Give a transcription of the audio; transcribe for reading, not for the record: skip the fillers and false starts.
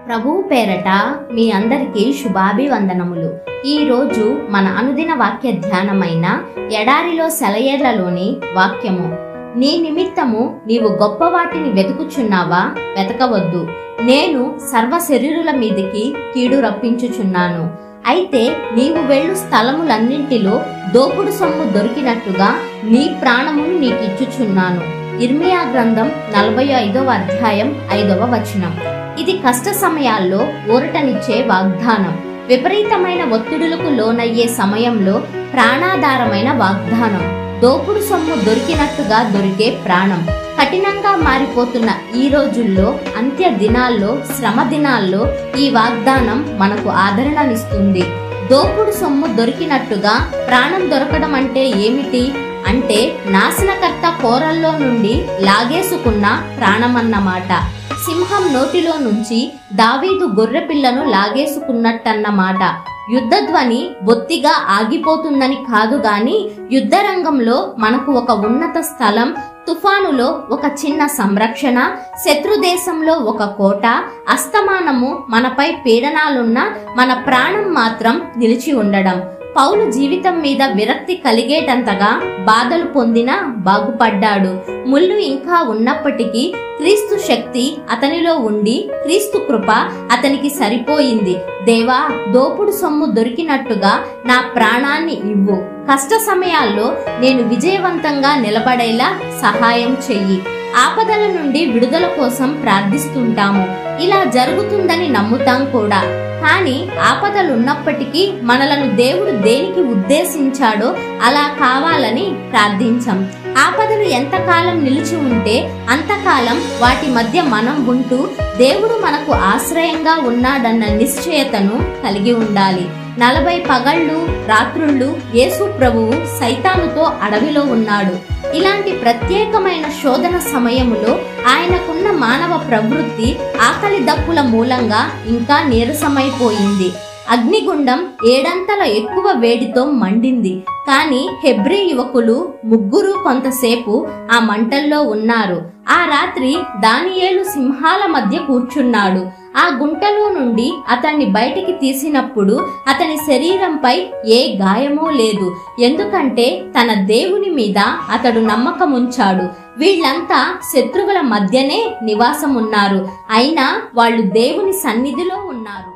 ప్రభువు పేరట మీ అందరికీ శుభాభివందనములు. ఈరోజు మన అనుదిన వాక్య ధ్యానమైన ఎడారిలో సెలయేర్లలోని వాక్యము. నీ నిమిత్తము నీవు గొప్ప వాటిని వెతుకుచున్నావా? వెతకవద్దు. నేను సర్వ శరీరుల మీదికి కీడు రప్పించుచున్నాను. అయితే నీవు వెళ్ళు స్థలములన్నింటిలో దోపుడు సొమ్ము దొరికినట్టుగా నీ ప్రాణమును నీకిచ్చుచున్నాను. ఇర్మియా గ్రంథం 45వ అధ్యాయం 5వ వచనం. ఇది కష్ట సమయాల్లో ఊరటనిచ్చే వాగ్దానం. విపరీతమైన ఒత్తిడులకు లోనయ్యే సమయంలో ప్రాణాధారమైన వాగ్దానం. దోపుడు సొమ్ము దొరికినట్టుగా దొరికే ప్రాణం. కఠినంగా మారిపోతున్న ఈ రోజుల్లో, అంత్య దినాల్లో, శ్రమ దినాల్లో ఈ వాగ్దానం మనకు ఆదరణనిస్తుంది. దోపుడు సొమ్ము దొరికినట్టుగా ప్రాణం దొరకడం అంటే ఏమిటి? అంటే నాశనకర్త కోరల్లో నుండి లాగేసుకున్న ప్రాణమన్నమాట. సింహం నోటిలో నుంచి దావీదు గొర్రెపిల్లను లాగేసుకున్నట్టన్నమాట. యుద్ధధ్వని బొత్తిగా ఆగిపోతుందని కాదు గాని, యుద్ధరంగంలో మనకు ఒక ఉన్నత స్థలం, తుఫానులో ఒక చిన్న సంరక్షణ, శత్రుదేశంలో ఒక కోట, అస్తమానము మనపై పీడనాలున్న మన ప్రాణం మాత్రం నిలిచి ఉండడం. పౌలు జీవితం మీద విరక్తి కలిగేటంతగా బాధలు పొందినా బాగుపడ్డాడు. ముళ్ళు ఇంకా ఉన్నప్పటికీ క్రీస్తు శక్తి అతనిలో ఉండి, క్రీస్తు కృప అతనికి సరిపోయింది. దేవా, దోపుడు సొమ్ము దొరికినట్టుగా నా ప్రాణాన్ని ఇవ్వు. కష్ట సమయాల్లో నేను విజయవంతంగా నిలబడేలా సహాయం చెయ్యి. ఆపదల నుండి విడుదల కోసం ప్రార్థిస్తుంటాము. ఇలా జరుగుతుందని నమ్ముతాం కూడా. కానీ ఆపదలున్నప్పటికీ మనలను దేవుడు దేనికి ఉద్దేశించాడో అలా కావాలని ప్రార్థించం. ఆపదలు ఎంతకాలం నిలిచి ఉంటే అంతకాలం వాటి మధ్య మనం ఉంటూ దేవుడు మనకు ఆశ్రయంగా ఉన్నాడన్న నిశ్చయతను కలిగి ఉండాలి. 40 పగళ్ళు రాత్రుళ్ళు యేసు ప్రభువు సైతానుతో అడవిలో ఉన్నాడు. ఇలాంటి ప్రత్యేకమైన శోధన సమయములో ఆయనకున్న మానవ ప్రవృత్తి ఆకలి దప్పుల మూలంగా ఇంకా నీరసమైపోయింది. అగ్నిగుండం 7 అంతల ఎక్కువ వేడితో మండింది. కానీ హెబ్రీ యువకులు 3 కొంతసేపు ఆ మంటల్లో ఉన్నారు. ఆ రాత్రి దానియేలు సింహాల మధ్య కూర్చున్నాడు. ఆ గుంటలో నుండి అతన్ని బయటికి తీసినప్పుడు అతని శరీరంపై ఏ గాయమూ లేదు. ఎందుకంటే తన దేవుని మీద అతడు నమ్మకముంచాడు. వీళ్ళంతా శత్రువుల మధ్యనే నివాసమున్నారు. అయినా వాళ్ళు దేవుని సన్నిధిలో ఉన్నారు.